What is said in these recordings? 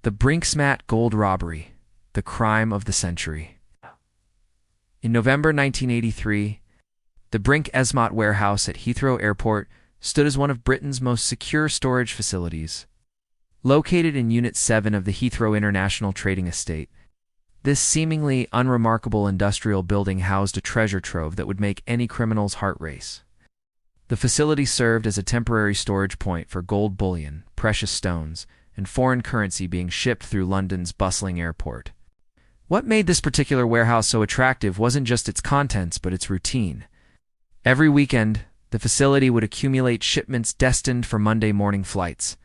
The Brinks-Mat gold robbery, the crime of the century. In November 1983, the Brinks-Mat warehouse at Heathrow Airport stood as one of Britain's most secure storage facilities. Located in Unit 7 of the Heathrow International Trading Estate, this seemingly unremarkable industrial building housed a treasure trove that would make any criminal's heart race. The facility served as a temporary storage point for gold bullion, precious stones, and foreign currency being shipped through London's bustling airport. What made this particular warehouse so attractive wasn't just its contents, but its routine. Every weekend, the facility would accumulate shipments destined for Monday morning flights,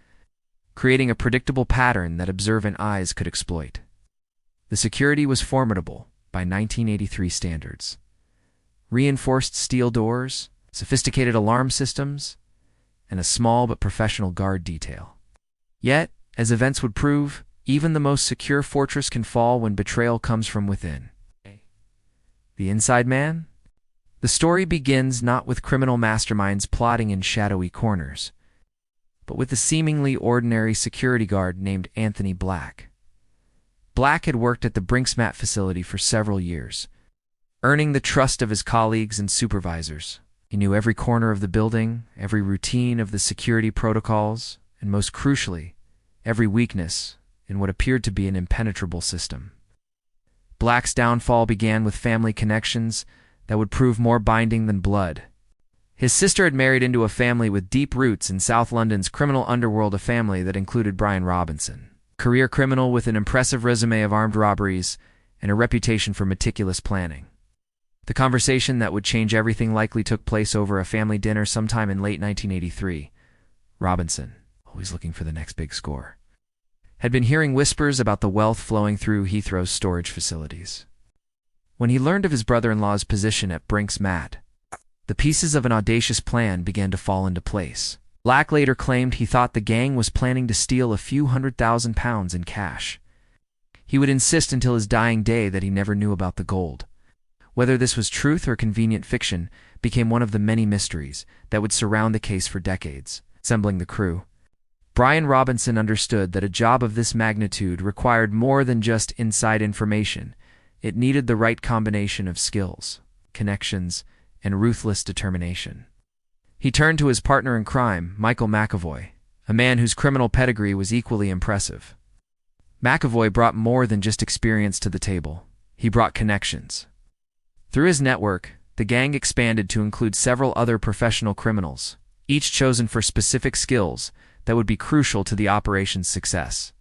creating a predictable pattern that observant eyes could exploit. The security was formidable by 1983 standards. Reinforced steel doors, sophisticated alarm systems, and a small but professional guard detail. Yet, as events would prove, even the most secure fortress can fall when betrayal comes from within. The inside man? The story begins not with criminal masterminds plotting in shadowy corners, but with a seemingly ordinary security guard named Anthony Black. Black had worked at the Brinks-Mat facility for several years, earning the trust of his colleagues and supervisors. He knew every corner of the building, every routine of the security protocols, and most crucially, every weakness in what appeared to be an impenetrable system. Black's downfall began with family connections that would prove more binding than blood. His sister had married into a family with deep roots in South London's criminal underworld, a family that included Brian Robinson, career criminal with an impressive resume of armed robberies and a reputation for meticulous planning. The conversation that would change everything likely took place over a family dinner sometime in late 1983. Robinson, always looking for the next big score, had been hearing whispers about the wealth flowing through Heathrow's storage facilities. When he learned of his brother-in-law's position at Brinks-Mat, the pieces of an audacious plan began to fall into place. Black later claimed he thought the gang was planning to steal a few £100,000 in cash. He would insist until his dying day that he never knew about the gold. Whether this was truth or convenient fiction became one of the many mysteries that would surround the case for decades. Assembling the crew, Brian Robinson understood that a job of this magnitude required more than just inside information. It needed the right combination of skills, connections, and ruthless determination. He turned to his partner in crime, Michael McAvoy, a man whose criminal pedigree was equally impressive. McAvoy brought more than just experience to the table. He brought connections. Through his network, the gang expanded to include several other professional criminals, each chosen for specific skills that would be crucial to the operation's success.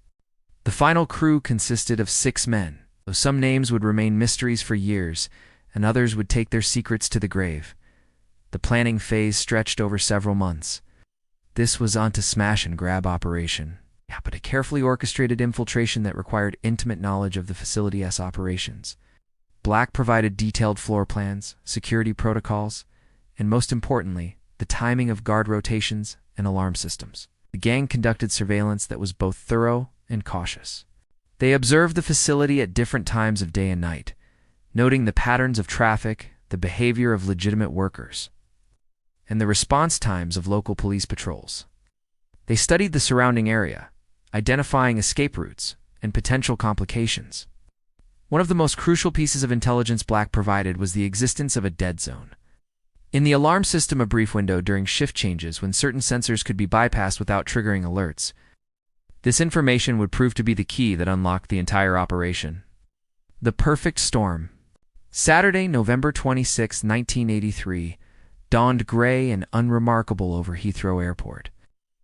The final crew consisted of 6 men, though some names would remain mysteries for years, and others would take their secrets to the grave. The planning phase stretched over several months. This was not a smash-and-grab operation, but a carefully orchestrated infiltration that required intimate knowledge of the facility's operations. Black provided detailed floor plans, security protocols, and most importantly, the timing of guard rotations and alarm systems. The gang conducted surveillance that was both thorough and cautious. They observed the facility at different times of day and night, noting the patterns of traffic, the behavior of legitimate workers, and the response times of local police patrols. They studied the surrounding area, identifying escape routes and potential complications. One of the most crucial pieces of intelligence Black provided was the existence of a dead zone. In the alarm system, a brief window during shift changes when certain sensors could be bypassed without triggering alerts. This information would prove to be the key that unlocked the entire operation. The perfect storm. Saturday, November 26, 1983, dawned gray and unremarkable over Heathrow Airport.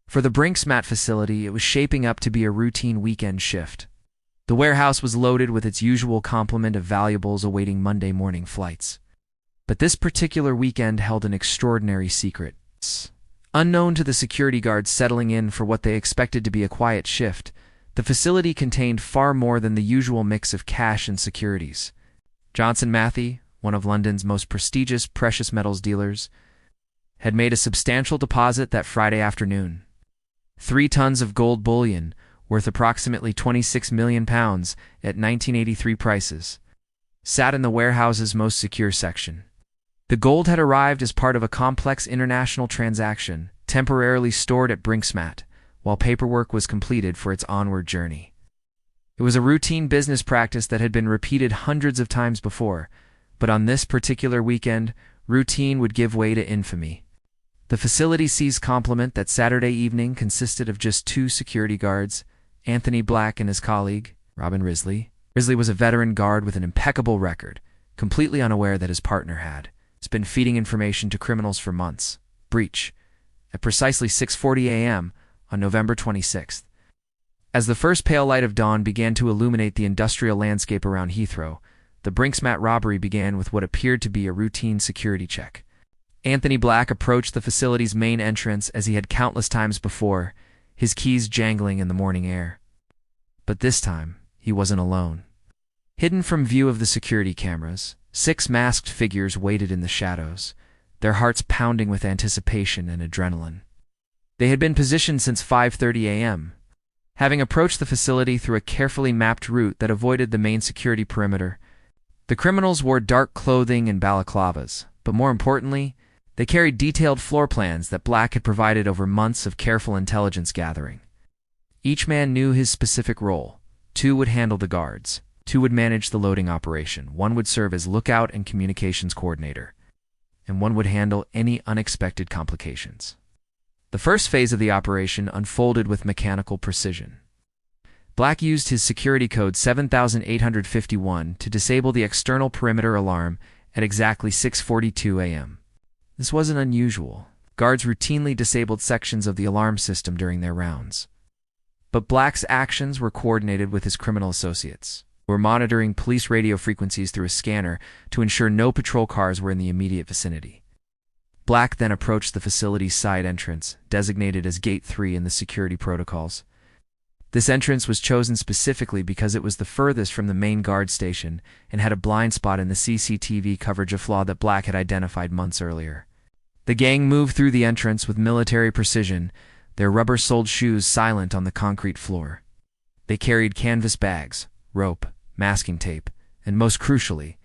For the Brinks-Mat facility, it was shaping up to be a routine weekend shift. The warehouse was loaded with its usual complement of valuables awaiting Monday morning flights. But this particular weekend held an extraordinary secret. Unknown to the security guards settling in for what they expected to be a quiet shift, the facility contained far more than the usual mix of cash and securities. Johnson Matthey, one of London's most prestigious precious metals dealers, had made a substantial deposit that Friday afternoon. 3 tons of gold bullion, worth approximately £26 million at 1983 prices, sat in the warehouse's most secure section. The gold had arrived as part of a complex international transaction, temporarily stored at Brinks-Mat, while paperwork was completed for its onward journey. It was a routine business practice that had been repeated hundreds of times before, but on this particular weekend, routine would give way to infamy. The facility seized complement that Saturday evening consisted of just two security guards, Anthony Black and his colleague, Robin Risley. Risley was a veteran guard with an impeccable record, completely unaware that his partner had been feeding information to criminals for months. Breach. At precisely 6:40 a.m. on November 26th. As the first pale light of dawn began to illuminate the industrial landscape around Heathrow, the Brinks-Mat robbery began with what appeared to be a routine security check. Anthony Black approached the facility's main entrance as he had countless times before, his keys jangling in the morning air. But this time, he wasn't alone. Hidden from view of the security cameras, 6 masked figures waited in the shadows, their hearts pounding with anticipation and adrenaline. They had been positioned since 5:30 a.m., having approached the facility through a carefully mapped route that avoided the main security perimeter. The criminals wore dark clothing and balaclavas, but more importantly, they carried detailed floor plans that Black had provided over months of careful intelligence gathering. Each man knew his specific role. 2 would handle the guards. 2 would manage the loading operation. 1 would serve as lookout and communications coordinator. And 1 would handle any unexpected complications. The first phase of the operation unfolded with mechanical precision. Black used his security code 7851 to disable the external perimeter alarm at exactly 6:42 a.m. This wasn't unusual. Guards routinely disabled sections of the alarm system during their rounds. But Black's actions were coordinated with his criminal associates, who were monitoring police radio frequencies through a scanner to ensure no patrol cars were in the immediate vicinity. Black then approached the facility's side entrance, designated as Gate 3 in the security protocols. This entrance was chosen specifically because it was the furthest from the main guard station and had a blind spot in the CCTV coverage, a flaw that Black had identified months earlier. The gang moved through the entrance with military precision, their rubber-soled shoes silent on the concrete floor. They carried canvas bags, rope, masking tape, and most crucially,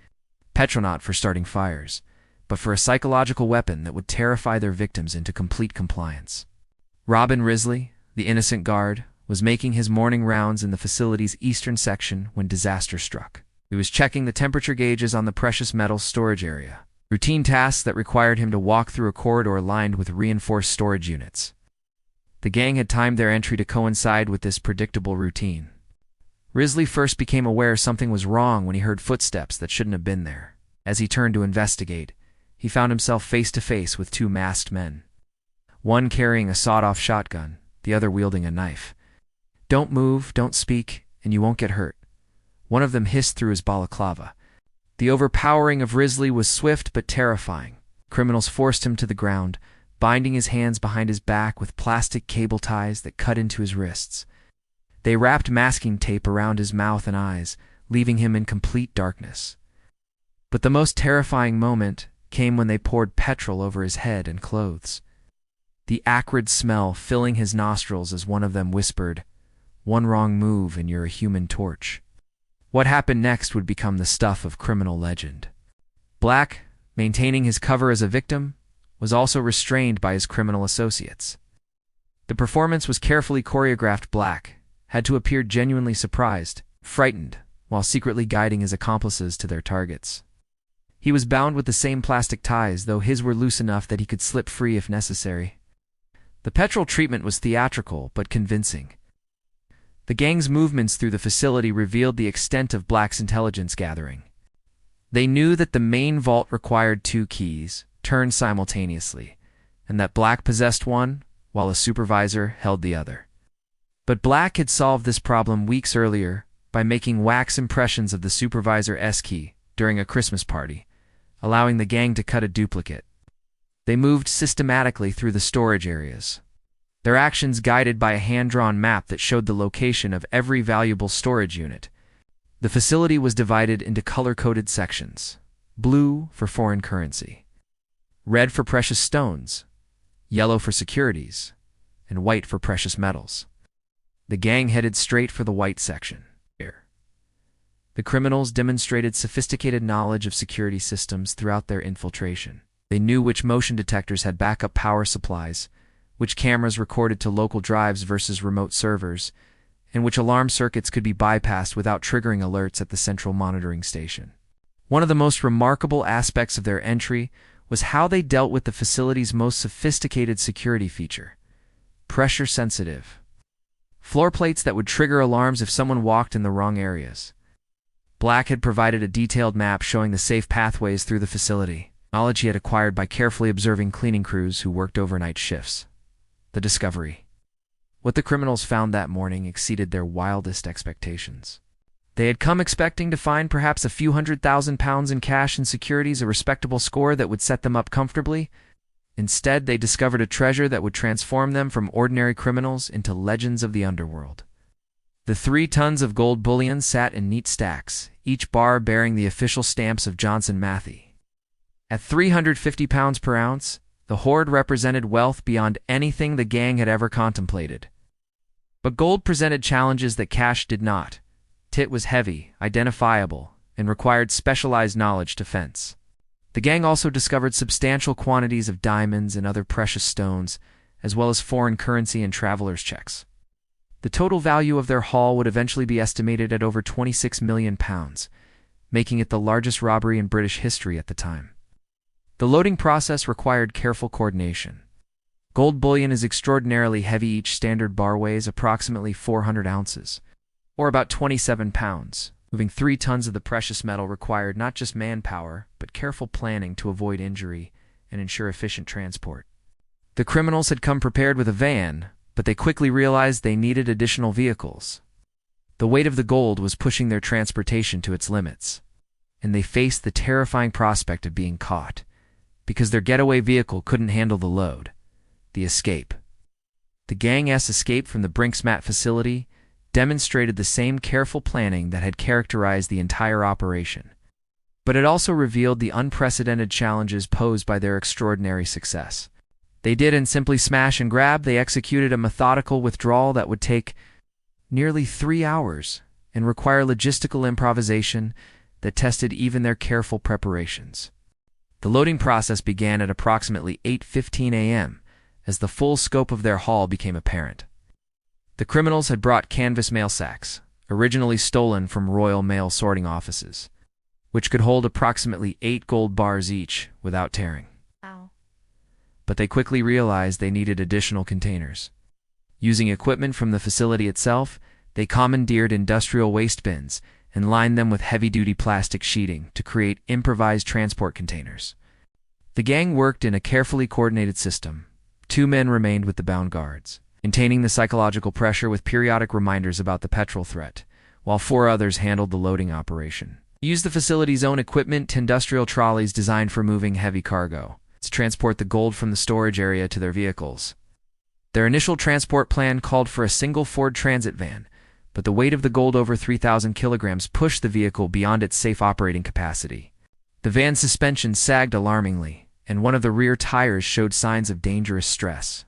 petrol not for starting fires, but for a psychological weapon that would terrify their victims into complete compliance. Robin Risley, the innocent guard, was making his morning rounds in the facility's eastern section when disaster struck. He was checking the temperature gauges on the precious metals storage area, routine tasks that required him to walk through a corridor lined with reinforced storage units. The gang had timed their entry to coincide with this predictable routine. Risley first became aware something was wrong when he heard footsteps that shouldn't have been there. As he turned to investigate, he found himself face to face with 2 masked men. One carrying a sawed-off shotgun, the other wielding a knife. "Don't move, don't speak, and you won't get hurt," one of them hissed through his balaclava. The overpowering of Risley was swift but terrifying. Criminals forced him to the ground, binding his hands behind his back with plastic cable ties that cut into his wrists. They wrapped masking tape around his mouth and eyes, leaving him in complete darkness. But the most terrifying moment came when they poured petrol over his head and clothes. The acrid smell filling his nostrils as one of them whispered, "One wrong move and you're a human torch." What happened next would become the stuff of criminal legend. Black, maintaining his cover as a victim, was also restrained by his criminal associates. The performance was carefully choreographed. Black had to appear genuinely surprised, frightened, while secretly guiding his accomplices to their targets. He was bound with the same plastic ties, though his were loose enough that he could slip free if necessary. The petrol treatment was theatrical but convincing. The gang's movements through the facility revealed the extent of Black's intelligence gathering. They knew that the main vault required 2 keys, turned simultaneously, and that Black possessed one, while a supervisor held the other. But Black had solved this problem weeks earlier by making wax impressions of the supervisor's key during a Christmas party, allowing the gang to cut a duplicate. They moved systematically through the storage areas, their actions guided by a hand-drawn map that showed the location of every valuable storage unit. The facility was divided into color-coded sections: blue for foreign currency, red for precious stones, yellow for securities, and white for precious metals. The gang headed straight for the white section. The criminals demonstrated sophisticated knowledge of security systems throughout their infiltration. They knew which motion detectors had backup power supplies, which cameras recorded to local drives versus remote servers, in which alarm circuits could be bypassed without triggering alerts at the central monitoring station. One of the most remarkable aspects of their entry was how they dealt with the facility's most sophisticated security feature: pressure-sensitive floor plates that would trigger alarms if someone walked in the wrong areas. Black had provided a detailed map showing the safe pathways through the facility, knowledge he had acquired by carefully observing cleaning crews who worked overnight shifts. The discovery. What the criminals found that morning exceeded their wildest expectations. They had come expecting to find perhaps a few £100,000 in cash and securities, a respectable score that would set them up comfortably. Instead, they discovered a treasure that would transform them from ordinary criminals into legends of the underworld. The 3 tons of gold bullion sat in neat stacks, each bar bearing the official stamps of Johnson Matthey. At £350 per ounce, the hoard represented wealth beyond anything the gang had ever contemplated. But gold presented challenges that cash did not. It was heavy, identifiable, and required specialized knowledge to fence. The gang also discovered substantial quantities of diamonds and other precious stones, as well as foreign currency and travelers' checks. The total value of their haul would eventually be estimated at over £26 million, making it the largest robbery in British history at the time. The loading process required careful coordination. Gold bullion is extraordinarily heavy. Each standard bar weighs approximately 400 ounces, or about 27 pounds. Moving 3 tons of the precious metal required not just manpower, but careful planning to avoid injury and ensure efficient transport. The criminals had come prepared with a van, but they quickly realized they needed additional vehicles. The weight of the gold was pushing their transportation to its limits, and they faced the terrifying prospect of being caught, because their getaway vehicle couldn't handle the load. The escape. The gang's escape from the Brinks-Mat facility demonstrated the same careful planning that had characterized the entire operation. But it also revealed the unprecedented challenges posed by their extraordinary success. They didn't simply smash and grab, they executed a methodical withdrawal that would take nearly 3 hours and require logistical improvisation that tested even their careful preparations. The loading process began at approximately 8:15 a.m. as the full scope of their haul became apparent. The criminals had brought canvas mail sacks, originally stolen from Royal Mail sorting offices, which could hold approximately 8 gold bars each without tearing. Wow. But they quickly realized they needed additional containers. Using equipment from the facility itself, they commandeered industrial waste bins and lined them with heavy-duty plastic sheeting to create improvised transport containers. The gang worked in a carefully coordinated system. 2 men remained with the bound guards, maintaining the psychological pressure with periodic reminders about the petrol threat, while 4 others handled the loading operation. They used the facility's own equipment, industrial trolleys designed for moving heavy cargo, to transport the gold from the storage area to their vehicles. Their initial transport plan called for a single Ford Transit van, but the weight of the gold, over 3,000 kilograms, pushed the vehicle beyond its safe operating capacity. The van's suspension sagged alarmingly, and one of the rear tires showed signs of dangerous stress.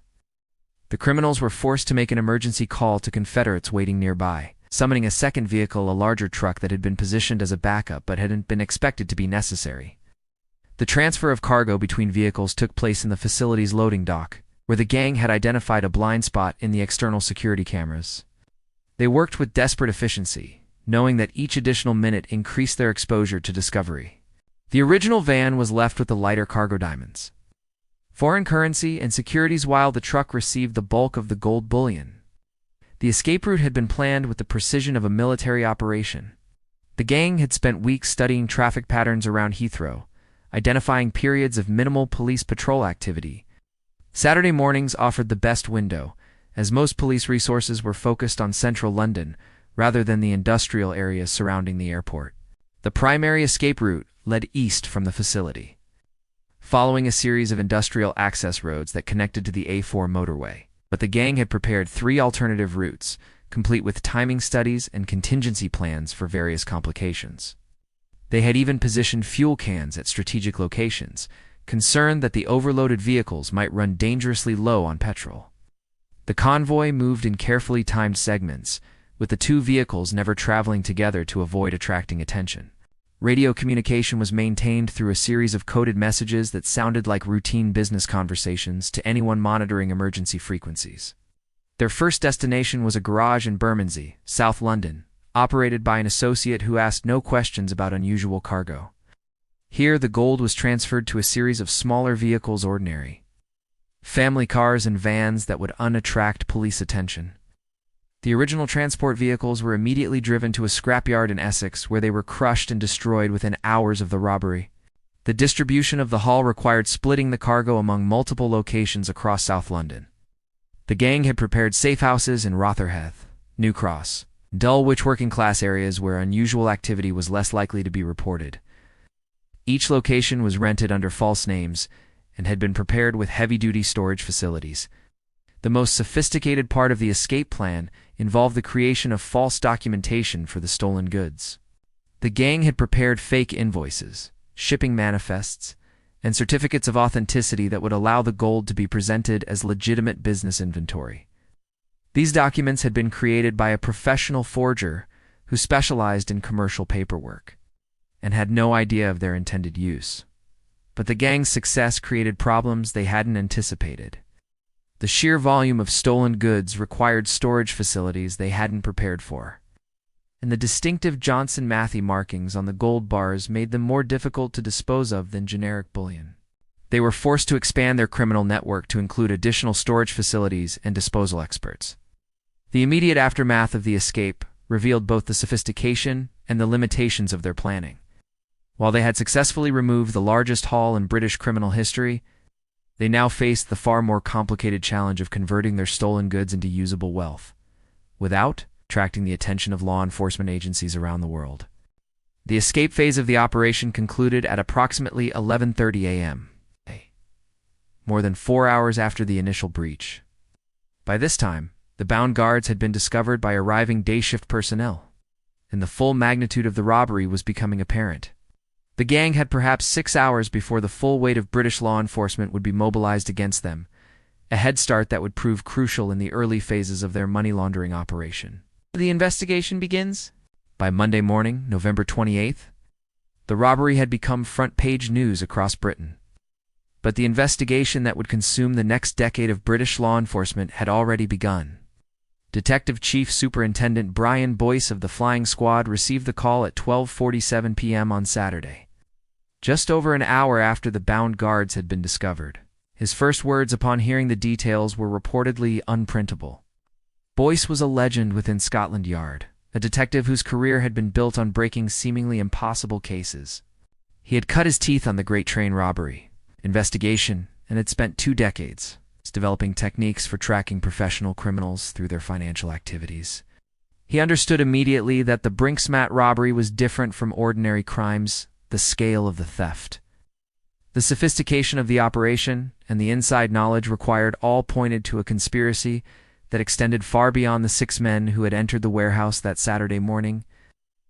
The criminals were forced to make an emergency call to Confederates waiting nearby, summoning a second vehicle, a larger truck that had been positioned as a backup but hadn't been expected to be necessary. The transfer of cargo between vehicles took place in the facility's loading dock, where the gang had identified a blind spot in the external security cameras. They worked with desperate efficiency, knowing that each additional minute increased their exposure to discovery. The original van was left with the lighter cargo diamonds, foreign currency, and securities, while the truck received the bulk of the gold bullion. The escape route had been planned with the precision of a military operation. The gang had spent weeks studying traffic patterns around Heathrow, identifying periods of minimal police patrol activity. Saturday mornings offered the best window, as most police resources were focused on central London rather than the industrial areas surrounding the airport. The primary escape route led east from the facility, following a series of industrial access roads that connected to the A4 motorway. But the gang had prepared 3 alternative routes, complete with timing studies and contingency plans for various complications. They had even positioned fuel cans at strategic locations, concerned that the overloaded vehicles might run dangerously low on petrol. The convoy moved in carefully timed segments, with the 2 vehicles never traveling together to avoid attracting attention. Radio communication was maintained through a series of coded messages that sounded like routine business conversations to anyone monitoring emergency frequencies. Their first destination was a garage in Bermondsey, South London, operated by an associate who asked no questions about unusual cargo. Here, the gold was transferred to a series of smaller vehicles, ordinary family cars and vans that would unattract police attention. The original transport vehicles were immediately driven to a scrapyard in Essex, where they were crushed and destroyed within hours of the robbery. The distribution of the haul required splitting the cargo among multiple locations across South London. The gang had prepared safe houses in Rotherhithe, New Cross, Dulwich, working-class areas where unusual activity was less likely to be reported. Each location was rented under false names and had been prepared with heavy-duty storage facilities. The most sophisticated part of the escape plan involved the creation of false documentation for the stolen goods. The gang had prepared fake invoices, shipping manifests, and certificates of authenticity that would allow the gold to be presented as legitimate business inventory. These documents had been created by a professional forger who specialized in commercial paperwork and had no idea of their intended use. But the gang's success created problems they hadn't anticipated. The sheer volume of stolen goods required storage facilities they hadn't prepared for, and the distinctive Johnson Matthey markings on the gold bars made them more difficult to dispose of than generic bullion. They were forced to expand their criminal network to include additional storage facilities and disposal experts. The immediate aftermath of the escape revealed both the sophistication and the limitations of their planning. While they had successfully removed the largest haul in British criminal history, they now faced the far more complicated challenge of converting their stolen goods into usable wealth, without attracting the attention of law enforcement agencies around the world. The escape phase of the operation concluded at approximately 11:30 a.m., more than 4 hours after the initial breach. By this time, the bound guards had been discovered by arriving day-shift personnel, and the full magnitude of the robbery was becoming apparent. The gang had perhaps 6 hours before the full weight of British law enforcement would be mobilized against them, a head start that would prove crucial in the early phases of their money laundering operation. The investigation begins. By Monday morning, November 28th, the robbery had become front-page news across Britain. But the investigation that would consume the next decade of British law enforcement had already begun. Detective Chief Superintendent Brian Boyce of the Flying Squad received the call at 12:47 p.m. on Saturday, just over an hour after the bound guards had been discovered. His first words upon hearing the details were reportedly unprintable. Boyce was a legend within Scotland Yard, a detective whose career had been built on breaking seemingly impossible cases. He had cut his teeth on the Great Train robbery investigation and had spent 2 decades developing techniques for tracking professional criminals through their financial activities. He understood immediately that the Brinks-Mat robbery was different from ordinary crimes, the scale of the theft. The sophistication of the operation and the inside knowledge required all pointed to a conspiracy that extended far beyond the 6 men who had entered the warehouse that Saturday morning.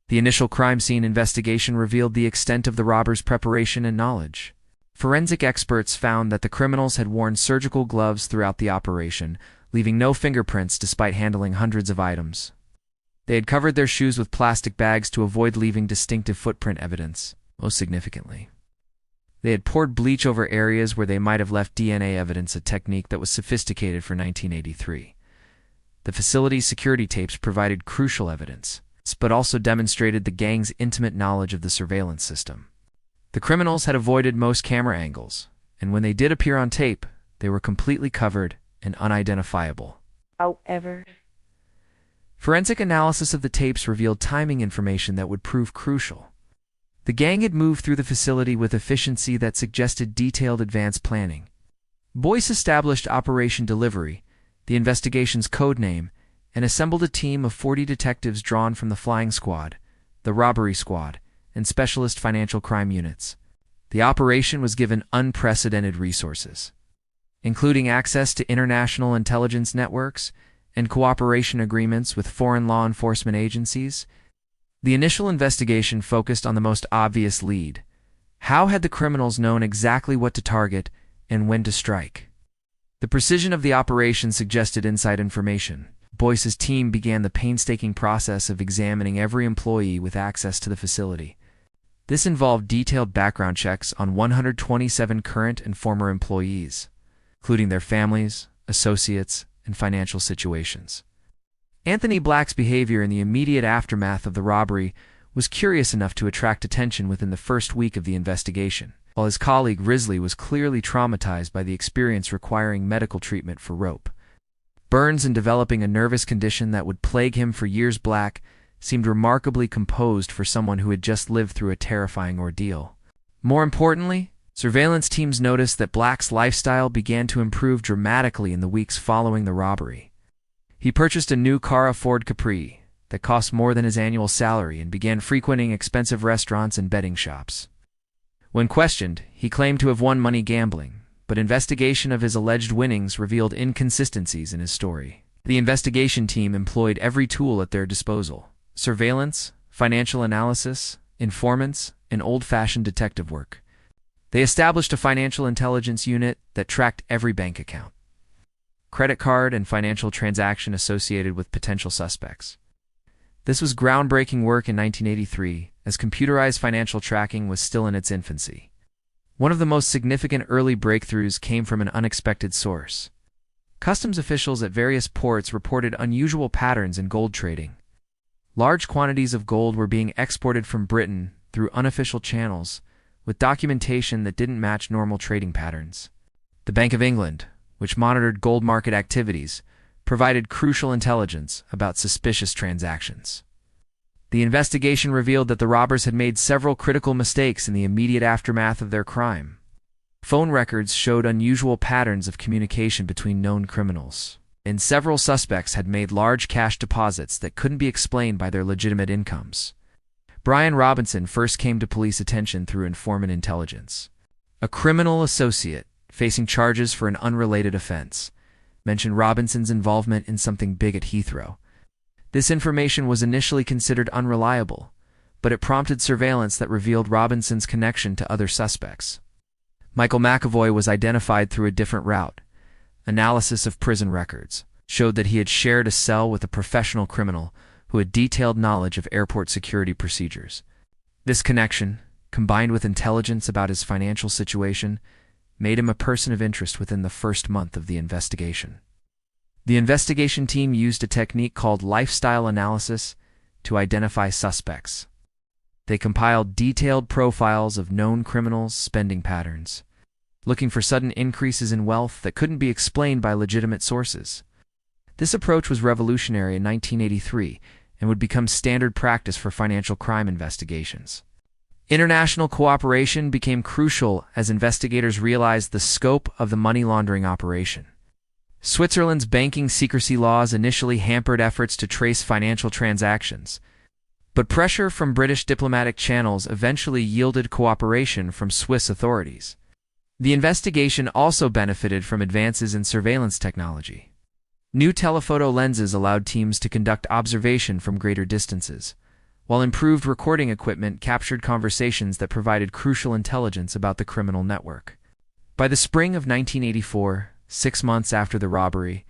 The initial crime scene investigation revealed the extent of the robbers' preparation and knowledge. Forensic experts found that the criminals had worn surgical gloves throughout the operation, leaving no fingerprints despite handling hundreds of items. They had covered their shoes with plastic bags to avoid leaving distinctive footprint evidence. Most significantly, they had poured bleach over areas where they might have left DNA evidence, a technique that was sophisticated for 1983. The facility's security tapes provided crucial evidence, but also demonstrated the gang's intimate knowledge of the surveillance system. The criminals had avoided most camera angles, and when they did appear on tape, they were completely covered and unidentifiable. However, forensic analysis of the tapes revealed timing information that would prove crucial. The gang had moved through the facility with efficiency that suggested detailed advanced planning. Boyce established Operation Delivery, the investigation's code name, and assembled a team of 40 detectives drawn from the Flying Squad, the Robbery Squad, and specialist financial crime units. The operation was given unprecedented resources, including access to international intelligence networks and cooperation agreements with foreign law enforcement agencies. The initial investigation focused on the most obvious lead. How had the criminals known exactly what to target and when to strike? The precision of the operation suggested inside information. Boyce's team began the painstaking process of examining every employee with access to the facility. This involved detailed background checks on 127 current and former employees, including their families, associates, and financial situations. Anthony Black's behavior in the immediate aftermath of the robbery was curious enough to attract attention within the first week of the investigation, while his colleague Risley was clearly traumatized by the experience requiring medical treatment for rope burns and developing a nervous condition that would plague him for years. Black seemed remarkably composed for someone who had just lived through a terrifying ordeal. More importantly, surveillance teams noticed that Black's lifestyle began to improve dramatically in the weeks following the robbery. He purchased a new car, a Ford Capri, that cost more than his annual salary, and began frequenting expensive restaurants and betting shops. When questioned, he claimed to have won money gambling, but investigation of his alleged winnings revealed inconsistencies in his story. The investigation team employed every tool at their disposal: surveillance, financial analysis, informants, and old-fashioned detective work. They established a financial intelligence unit that tracked every bank account, credit card, and financial transaction associated with potential suspects. This was groundbreaking work in 1983, as computerized financial tracking was still in its infancy. One of the most significant early breakthroughs came from an unexpected source. Customs officials at various ports reported unusual patterns in gold trading. Large quantities of gold were being exported from Britain through unofficial channels, with documentation that didn't match normal trading patterns. The Bank of England, which monitored gold market activities, provided crucial intelligence about suspicious transactions. The investigation revealed that the robbers had made several critical mistakes in the immediate aftermath of their crime. Phone records showed unusual patterns of communication between known criminals, and several suspects had made large cash deposits that couldn't be explained by their legitimate incomes. Brian Robinson first came to police attention through informant intelligence. A criminal associate, facing charges for an unrelated offense, mentioned Robinson's involvement in something big at Heathrow. This information was initially considered unreliable, but it prompted surveillance that revealed Robinson's connection to other suspects. Michael McAvoy was identified through a different route. Analysis of prison records showed that he had shared a cell with a professional criminal who had detailed knowledge of airport security procedures. This connection, combined with intelligence about his financial situation, made him a person of interest within the first month of the investigation. The investigation team used a technique called lifestyle analysis to identify suspects. They compiled detailed profiles of known criminals' spending patterns, looking for sudden increases in wealth that couldn't be explained by legitimate sources. This approach was revolutionary in 1983 and would become standard practice for financial crime investigations. International cooperation became crucial as investigators realized the scope of the money laundering operation. Switzerland's banking secrecy laws initially hampered efforts to trace financial transactions, but pressure from British diplomatic channels eventually yielded cooperation from Swiss authorities. The investigation also benefited from advances in surveillance technology. New telephoto lenses allowed teams to conduct observation from greater distances, while improved recording equipment captured conversations that provided crucial intelligence about the criminal network. By the spring of 1984, 6 months after the robbery,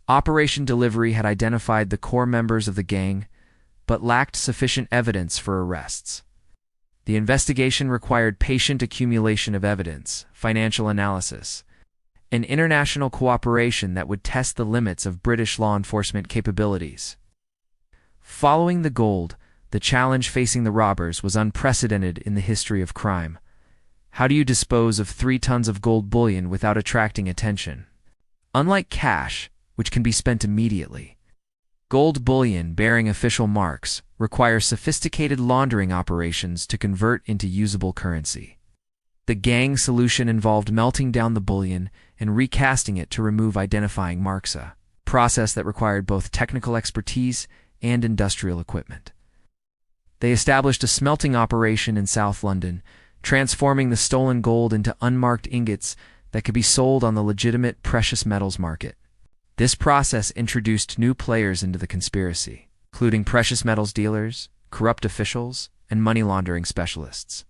Operation Delivery had identified the core members of the gang, but lacked sufficient evidence for arrests. The investigation required patient accumulation of evidence, financial analysis, and international cooperation that would test the limits of British law enforcement capabilities. Following the gold, the challenge facing the robbers was unprecedented in the history of crime. How do you dispose of 3 tons of gold bullion without attracting attention? Unlike cash, which can be spent immediately, gold bullion bearing official marks requires sophisticated laundering operations to convert into usable currency. The gang solution involved melting down the bullion and recasting it to remove identifying marks, a process that required both technical expertise and industrial equipment. They established a smelting operation in South London, transforming the stolen gold into unmarked ingots that could be sold on the legitimate precious metals market. This process introduced new players into the conspiracy, including precious metals dealers, corrupt officials, and money laundering specialists.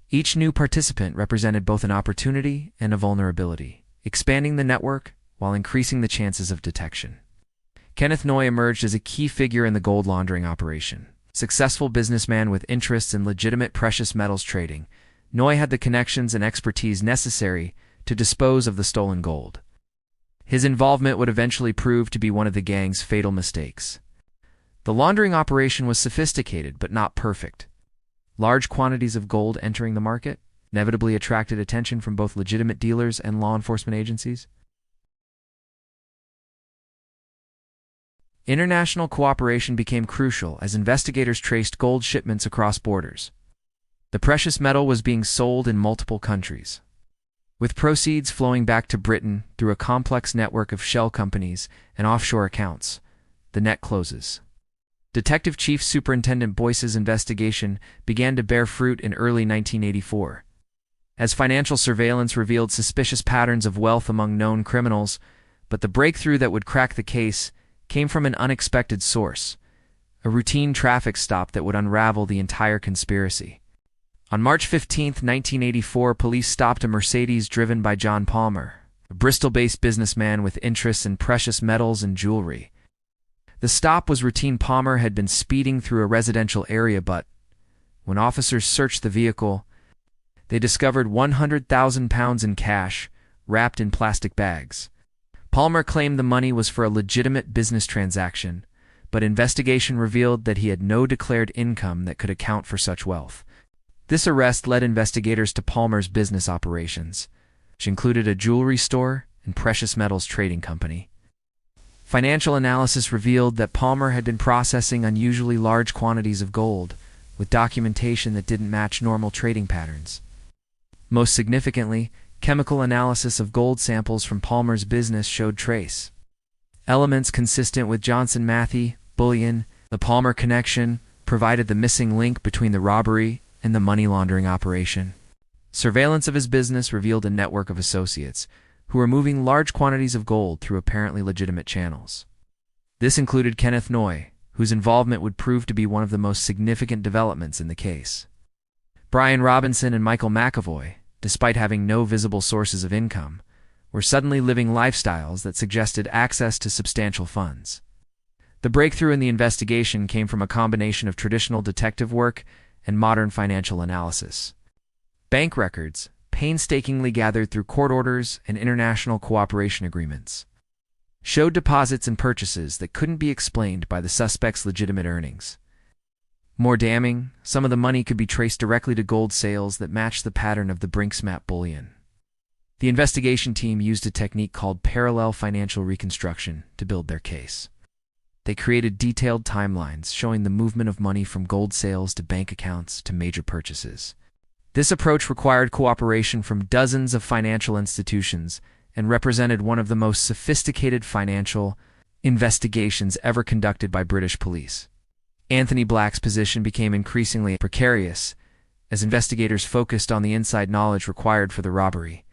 Each new participant represented both an opportunity and a vulnerability, expanding the network while increasing the chances of detection. Kenneth Noy emerged as a key figure in the gold laundering operation. Successful businessman with interests in legitimate precious metals trading, Noy had the connections and expertise necessary to dispose of the stolen gold. His involvement would eventually prove to be one of the gang's fatal mistakes. The laundering operation was sophisticated but not perfect. Large quantities of gold entering the market inevitably attracted attention from both legitimate dealers and law enforcement agencies. International cooperation became crucial as investigators traced gold shipments across borders. The precious metal was being sold in multiple countries, with proceeds flowing back to Britain through a complex network of shell companies and offshore accounts. The net closes. Detective Chief Superintendent Boyce's investigation began to bear fruit in early 1984. As financial surveillance revealed suspicious patterns of wealth among known criminals, but the breakthrough that would crack the case came from an unexpected source, a routine traffic stop that would unravel the entire conspiracy. On March 15, 1984, police stopped a Mercedes driven by John Palmer, a Bristol-based businessman with interests in precious metals and jewelry. The stop was routine. Palmer had been speeding through a residential area, but when officers searched the vehicle, they discovered 100,000 pounds in cash, wrapped in plastic bags. Palmer claimed the money was for a legitimate business transaction, but investigation revealed that he had no declared income that could account for such wealth. This arrest led investigators to Palmer's business operations, which included a jewelry store and precious metals trading company. Financial analysis revealed that Palmer had been processing unusually large quantities of gold, with documentation that didn't match normal trading patterns. Most significantly, chemical analysis of gold samples from Palmer's business showed trace elements consistent with Johnson Matthey, bullion. The Palmer connection provided the missing link between the robbery and the money laundering operation. Surveillance of his business revealed a network of associates who were moving large quantities of gold through apparently legitimate channels. This included Kenneth Noy, whose involvement would prove to be one of the most significant developments in the case. Brian Robinson and Michael McAvoy, despite having no visible sources of income, were suddenly living lifestyles that suggested access to substantial funds. The breakthrough in the investigation came from a combination of traditional detective work and modern financial analysis. Bank records, painstakingly gathered through court orders and international cooperation agreements, showed deposits and purchases that couldn't be explained by the suspect's legitimate earnings. More damning, some of the money could be traced directly to gold sales that matched the pattern of the Brinks-Mat bullion. The investigation team used a technique called parallel financial reconstruction to build their case. They created detailed timelines showing the movement of money from gold sales to bank accounts to major purchases. This approach required cooperation from dozens of financial institutions and represented one of the most sophisticated financial investigations ever conducted by British police. Anthony Black's position became increasingly precarious as investigators focused on the inside knowledge required for the robbery.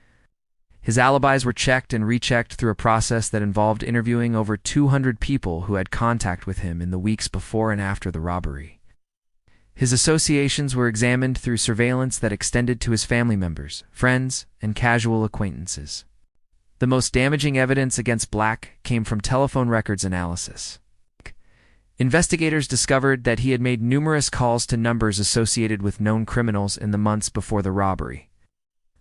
His alibis were checked and rechecked through a process that involved interviewing over 200 people who had contact with him in the weeks before and after the robbery. His associations were examined through surveillance that extended to his family members, friends, and casual acquaintances. The most damaging evidence against Black came from telephone records analysis. Investigators discovered that he had made numerous calls to numbers associated with known criminals in the months before the robbery.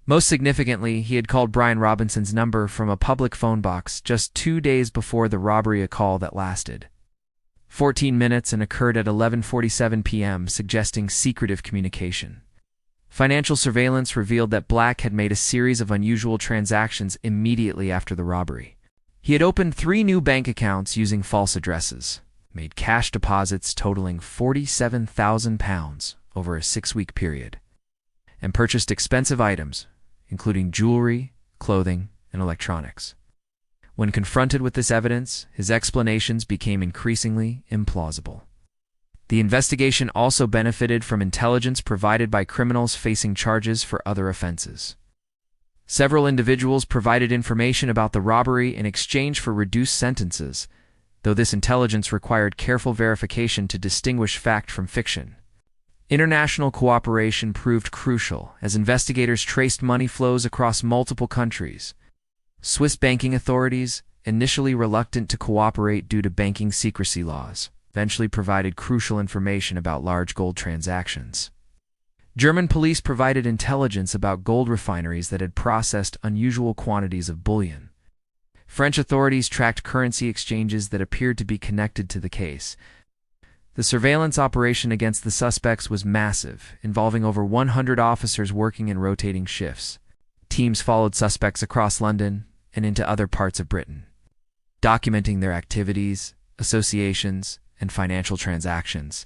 Most significantly, he had called Brian Robinson's number from a public phone box just 2 days before the robbery, a call that lasted 14 minutes and occurred at 11:47 p.m., suggesting secretive communication. Financial surveillance revealed that Black had made a series of unusual transactions immediately after the robbery. He had opened 3 new bank accounts using false addresses, made cash deposits totaling £47,000 over a 6-week period, and purchased expensive items, including jewelry, clothing, and electronics. When confronted with this evidence, his explanations became increasingly implausible. The investigation also benefited from intelligence provided by criminals facing charges for other offenses. Several individuals provided information about the robbery in exchange for reduced sentences, though this intelligence required careful verification to distinguish fact from fiction. International cooperation proved crucial as investigators traced money flows across multiple countries. Swiss banking authorities, initially reluctant to cooperate due to banking secrecy laws, eventually provided crucial information about large gold transactions. German police provided intelligence about gold refineries that had processed unusual quantities of bullion. French authorities tracked currency exchanges that appeared to be connected to the case. The surveillance operation against the suspects was massive, involving over 100 officers working in rotating shifts. Teams followed suspects across London and into other parts of Britain, documenting their activities, associations, and financial transactions.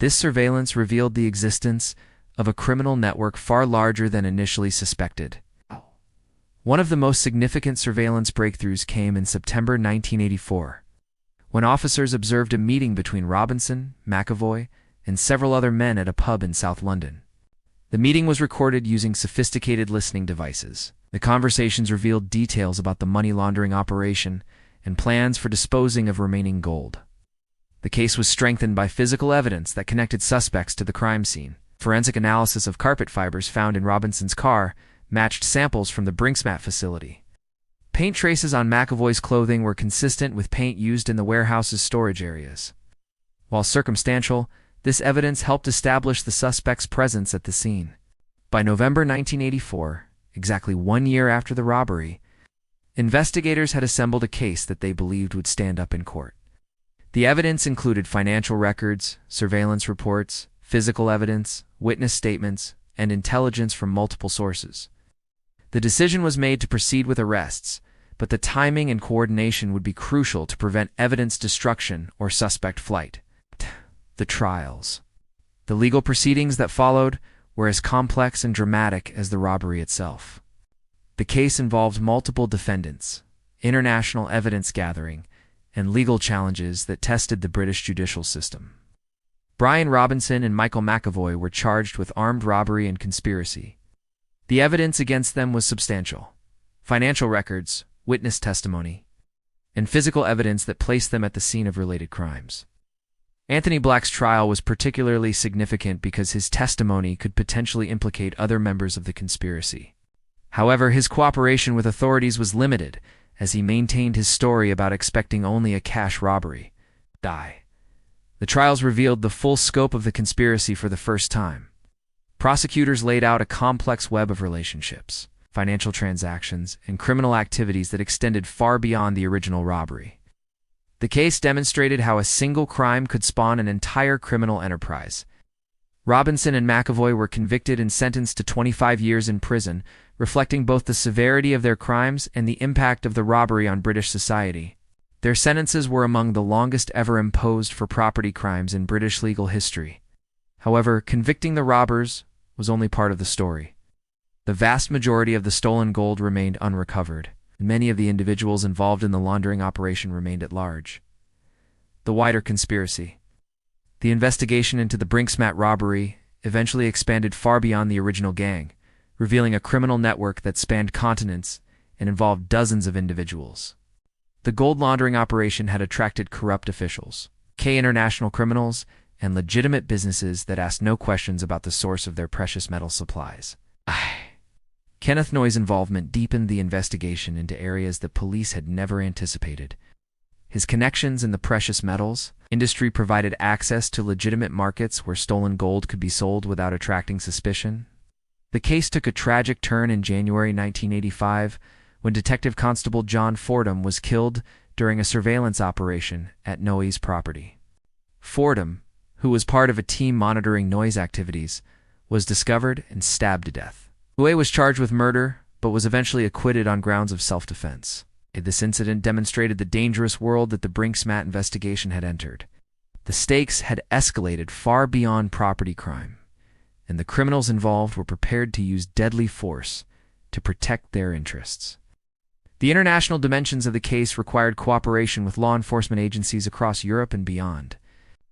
This surveillance revealed the existence of a criminal network far larger than initially suspected. One of the most significant surveillance breakthroughs came in September 1984, when officers observed a meeting between Robinson, McAvoy, and several other men at a pub in South London. The meeting was recorded using sophisticated listening devices. The conversations revealed details about the money laundering operation and plans for disposing of remaining gold. The case was strengthened by physical evidence that connected suspects to the crime scene. Forensic analysis of carpet fibers found in Robinson's car matched samples from the Brinks-Mat facility. Paint traces on McAvoy's clothing were consistent with paint used in the warehouse's storage areas. While circumstantial, this evidence helped establish the suspect's presence at the scene. By November 1984, exactly 1 year after the robbery, investigators had assembled a case that they believed would stand up in court. The evidence included financial records, surveillance reports, physical evidence, witness statements, and intelligence from multiple sources. The decision was made to proceed with arrests, but the timing and coordination would be crucial to prevent evidence destruction or suspect flight. The trials. The legal proceedings that followed were as complex and dramatic as the robbery itself. The case involved multiple defendants, international evidence gathering, and legal challenges that tested the British judicial system. Brian Robinson and Michael McAvoy were charged with armed robbery and conspiracy. The evidence against them was substantial: financial records, witness testimony, and physical evidence that placed them at the scene of related crimes. Anthony Black's trial was particularly significant because his testimony could potentially implicate other members of the conspiracy. However, his cooperation with authorities was limited, as he maintained his story about expecting only a cash robbery. The trials revealed the full scope of the conspiracy for the first time. Prosecutors laid out a complex web of relationships, financial transactions, and criminal activities that extended far beyond the original robbery. The case demonstrated how a single crime could spawn an entire criminal enterprise. Robinson and McAvoy were convicted and sentenced to 25 years in prison, reflecting both the severity of their crimes and the impact of the robbery on British society. Their sentences were among the longest ever imposed for property crimes in British legal history. However, convicting the robbers was only part of the story. The vast majority of the stolen gold remained unrecovered, and many of the individuals involved in the laundering operation remained at large. The wider conspiracy. The investigation into the Brinks-Mat robbery eventually expanded far beyond the original gang, revealing a criminal network that spanned continents and involved dozens of individuals. The gold laundering operation had attracted corrupt officials, international criminals, and legitimate businesses that asked no questions about the source of their precious metal supplies. Kenneth Noy's involvement deepened the investigation into areas that police had never anticipated. His connections in the precious metals industry provided access to legitimate markets where stolen gold could be sold without attracting suspicion. The case took a tragic turn in January 1985 when Detective Constable John Fordham was killed during a surveillance operation at Noy's property. Fordham, who was part of a team monitoring Noy's activities, was discovered and stabbed to death. Noy was charged with murder, but was eventually acquitted on grounds of self-defense. This incident demonstrated the dangerous world that the Brinks-Mat investigation had entered. The stakes had escalated far beyond property crime, and the criminals involved were prepared to use deadly force to protect their interests. The international dimensions of the case required cooperation with law enforcement agencies across Europe and beyond.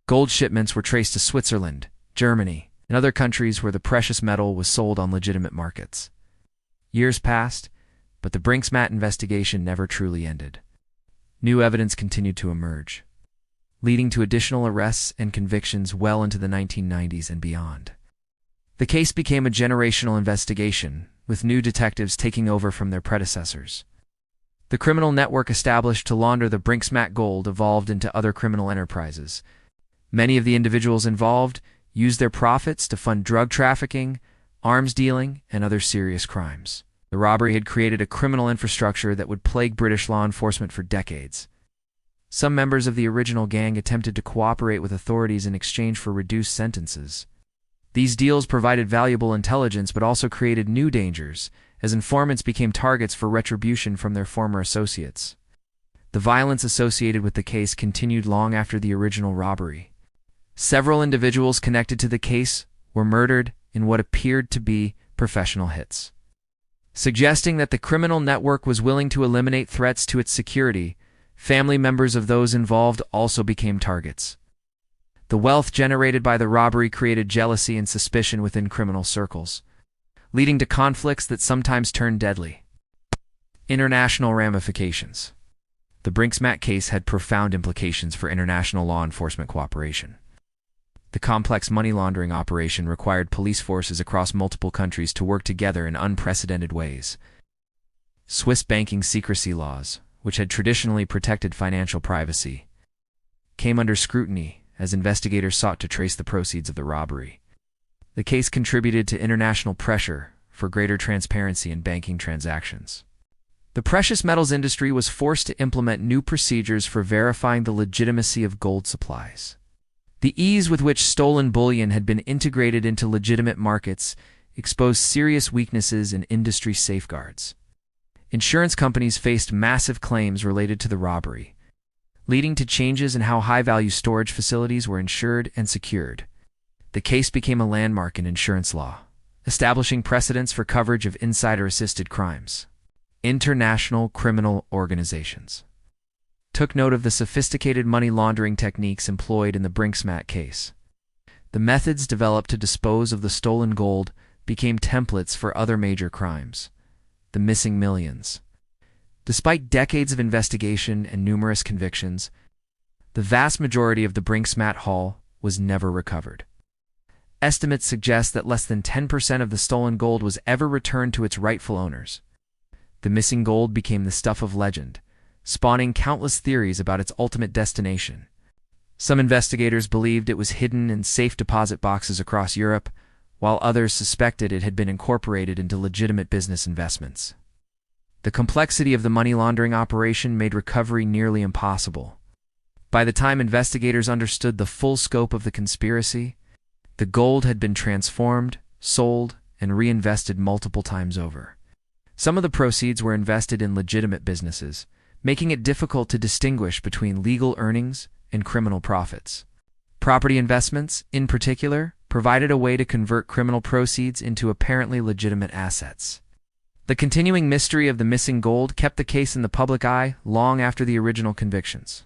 Gold shipments were traced to Switzerland, Germany, and other countries where the precious metal was sold on legitimate markets. Years passed, but the Brinks-Mat investigation never truly ended. New evidence continued to emerge, leading to additional arrests and convictions well into the 1990s and beyond. The case became a generational investigation, with new detectives taking over from their predecessors. The criminal network established to launder the Brinks-Mat gold evolved into other criminal enterprises. Many of the individuals involved used their profits to fund drug trafficking, arms dealing, and other serious crimes. The robbery had created a criminal infrastructure that would plague British law enforcement for decades. Some members of the original gang attempted to cooperate with authorities in exchange for reduced sentences. These deals provided valuable intelligence but also created new dangers, as informants became targets for retribution from their former associates. The violence associated with the case continued long after the original robbery. Several individuals connected to the case were murdered in what appeared to be professional hits. Suggesting that the criminal network was willing to eliminate threats to its security, family members of those involved also became targets. The wealth generated by the robbery created jealousy and suspicion within criminal circles, leading to conflicts that sometimes turned deadly. International ramifications. The Brinks-Mat case had profound implications for international law enforcement cooperation. The complex money laundering operation required police forces across multiple countries to work together in unprecedented ways. Swiss banking secrecy laws, which had traditionally protected financial privacy, came under scrutiny as investigators sought to trace the proceeds of the robbery. The case contributed to international pressure for greater transparency in banking transactions. The precious metals industry was forced to implement new procedures for verifying the legitimacy of gold supplies. The ease with which stolen bullion had been integrated into legitimate markets exposed serious weaknesses in industry safeguards. Insurance companies faced massive claims related to the robbery, leading to changes in how high-value storage facilities were insured and secured. The case became a landmark in insurance law, establishing precedents for coverage of insider-assisted crimes. International criminal organizations took note of the sophisticated money laundering techniques employed in the Brinks-Mat case. The methods developed to dispose of the stolen gold became templates for other major crimes. The missing millions. Despite decades of investigation and numerous convictions, the vast majority of the Brinks-Mat haul was never recovered. Estimates suggest that less than 10% of the stolen gold was ever returned to its rightful owners. The missing gold became the stuff of legend, spawning countless theories about its ultimate destination. Some investigators believed it was hidden in safe deposit boxes across Europe, while others suspected it had been incorporated into legitimate business investments. The complexity of the money laundering operation made recovery nearly impossible. By the time investigators understood the full scope of the conspiracy, the gold had been transformed, sold, and reinvested multiple times over. Some of the proceeds were invested in legitimate businesses, making it difficult to distinguish between legal earnings and criminal profits. Property investments, in particular, provided a way to convert criminal proceeds into apparently legitimate assets. The continuing mystery of the missing gold kept the case in the public eye long after the original convictions.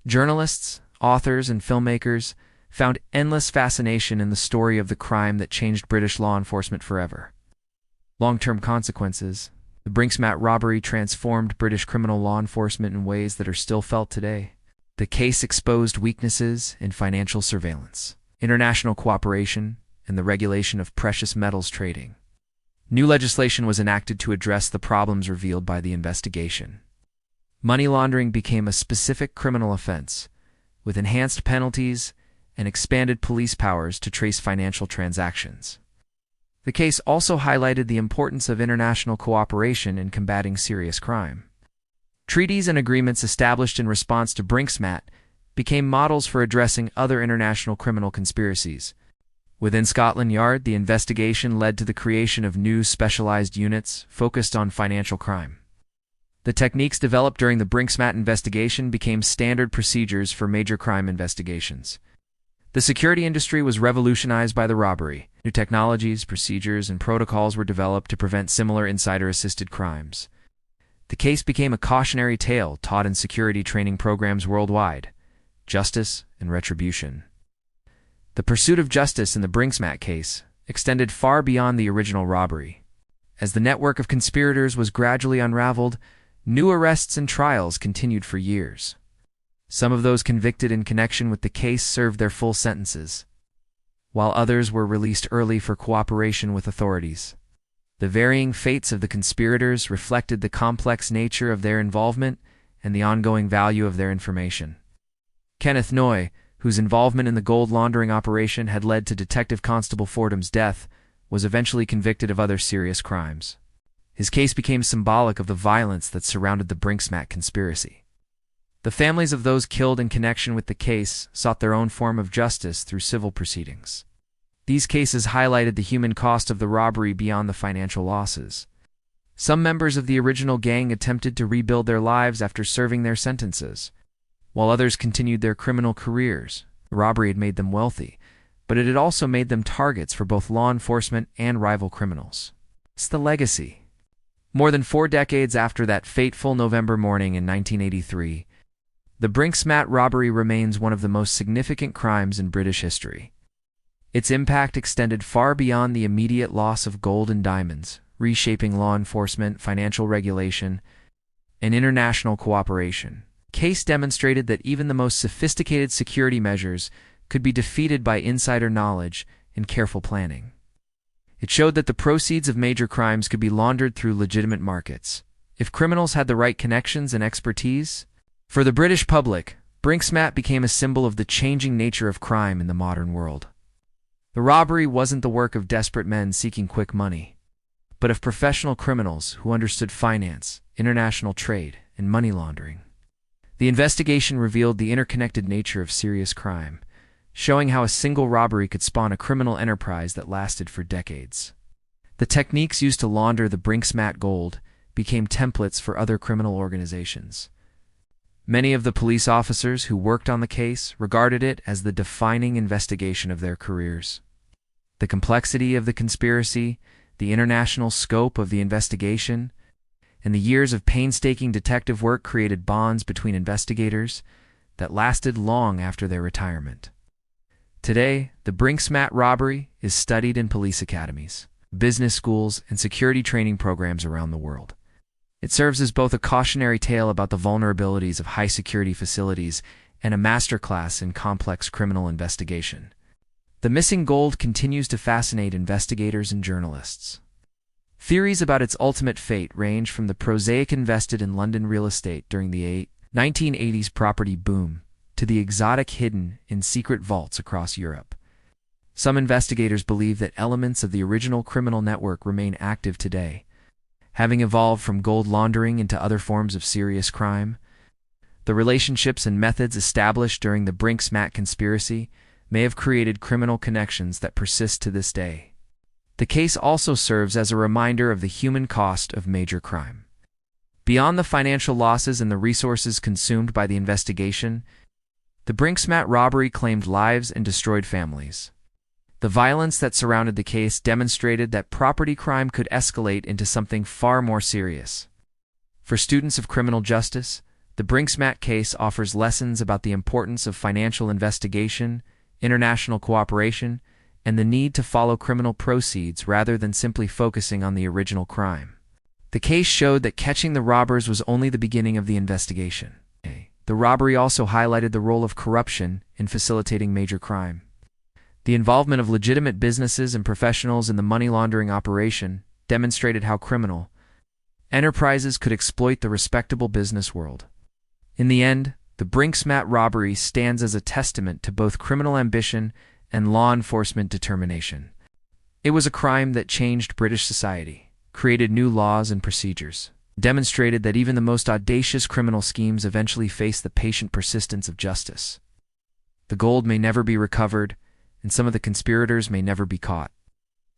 Journalists, authors, and filmmakers found endless fascination in the story of the crime that changed British law enforcement forever. Long-term consequences. The Brinks-Mat robbery transformed British criminal law enforcement in ways that are still felt today. The case exposed weaknesses in financial surveillance, international cooperation, and the regulation of precious metals trading. New legislation was enacted to address the problems revealed by the investigation. Money laundering became a specific criminal offense, with enhanced penalties and expanded police powers to trace financial transactions. The case also highlighted the importance of international cooperation in combating serious crime. Treaties and agreements established in response to Brinks-Mat became models for addressing other international criminal conspiracies. Within Scotland Yard, the investigation led to the creation of new specialized units focused on financial crime. The techniques developed during the Brinks-Mat investigation became standard procedures for major crime investigations. The security industry was revolutionized by the robbery. New technologies, procedures, and protocols were developed to prevent similar insider-assisted crimes. The case became a cautionary tale taught in security training programs worldwide: justice and retribution. The pursuit of justice in the Brinks-Mat case extended far beyond the original robbery. As the network of conspirators was gradually unraveled, new arrests and trials continued for years. Some of those convicted in connection with the case served their full sentences, while others were released early for cooperation with authorities. The varying fates of the conspirators reflected the complex nature of their involvement and the ongoing value of their information. Kenneth Noy, whose involvement in the gold laundering operation had led to Detective Constable Fordham's death, was eventually convicted of other serious crimes. His case became symbolic of the violence that surrounded the Brinks-Mat conspiracy. The families of those killed in connection with the case sought their own form of justice through civil proceedings. These cases highlighted the human cost of the robbery beyond the financial losses. Some members of the original gang attempted to rebuild their lives after serving their sentences, while others continued their criminal careers. The robbery had made them wealthy, but it had also made them targets for both law enforcement and rival criminals. It's the legacy. More than 4 decades after that fateful November morning in 1983, the Brinks-Mat robbery remains one of the most significant crimes in British history. Its impact extended far beyond the immediate loss of gold and diamonds, reshaping law enforcement, financial regulation, and international cooperation. The case demonstrated that even the most sophisticated security measures could be defeated by insider knowledge and careful planning. It showed that the proceeds of major crimes could be laundered through legitimate markets, if criminals had the right connections and expertise. For the British public, Brinks-Mat became a symbol of the changing nature of crime in the modern world. The robbery wasn't the work of desperate men seeking quick money, but of professional criminals who understood finance, international trade, and money laundering. The investigation revealed the interconnected nature of serious crime, showing how a single robbery could spawn a criminal enterprise that lasted for decades. The techniques used to launder the Brinks-Mat gold became templates for other criminal organizations. Many of the police officers who worked on the case regarded it as the defining investigation of their careers. The complexity of the conspiracy, the international scope of the investigation, and the years of painstaking detective work created bonds between investigators that lasted long after their retirement. Today, the Brinks-Mat robbery is studied in police academies, business schools, and security training programs around the world. It serves as both a cautionary tale about the vulnerabilities of high-security facilities and a masterclass in complex criminal investigation. The missing gold continues to fascinate investigators and journalists. Theories about its ultimate fate range from the prosaic invested in London real estate during the 1980s property boom to the exotic hidden in secret vaults across Europe. Some investigators believe that elements of the original criminal network remain active today, having evolved from gold laundering into other forms of serious crime. The relationships and methods established during the Brinks-Mat conspiracy may have created criminal connections that persist to this day. The case also serves as a reminder of the human cost of major crime. Beyond the financial losses and the resources consumed by the investigation, the Brinks-Mat robbery claimed lives and destroyed families. The violence that surrounded the case demonstrated that property crime could escalate into something far more serious. For students of criminal justice, the Brinks-Mat case offers lessons about the importance of financial investigation, international cooperation, and the need to follow criminal proceeds rather than simply focusing on the original crime. The case showed that catching the robbers was only the beginning of the investigation. The robbery also highlighted the role of corruption in facilitating major crime. The involvement of legitimate businesses and professionals in the money laundering operation demonstrated how criminal enterprises could exploit the respectable business world. In the end, the Brinks-Mat robbery stands as a testament to both criminal ambition and law enforcement determination. It was a crime that changed British society, created new laws and procedures, demonstrated that even the most audacious criminal schemes eventually face the patient persistence of justice. The gold may never be recovered, and some of the conspirators may never be caught.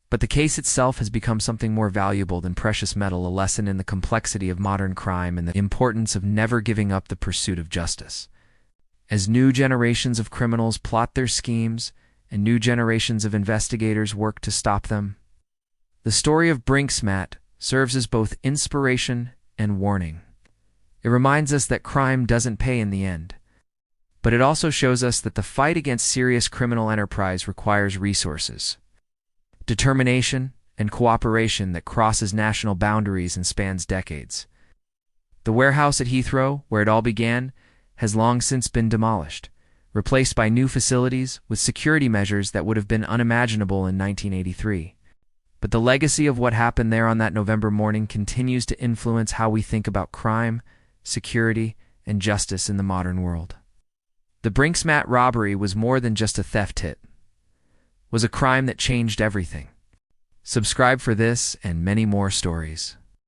But the case itself has become something more valuable than precious metal, a lesson in the complexity of modern crime and the importance of never giving up the pursuit of justice. As new generations of criminals plot their schemes and new generations of investigators work to stop them, the story of Brinks-Mat serves as both inspiration and warning. It reminds us that crime doesn't pay in the end, but it also shows us that the fight against serious criminal enterprise requires resources, determination, and cooperation that crosses national boundaries and spans decades. The warehouse at Heathrow, where it all began, has long since been demolished, replaced by new facilities with security measures that would have been unimaginable in 1983. But the legacy of what happened there on that November morning continues to influence how we think about crime, security, and justice in the modern world. The Brinks-Mat robbery was more than just a theft hit. It was a crime that changed everything. Subscribe for this and many more stories.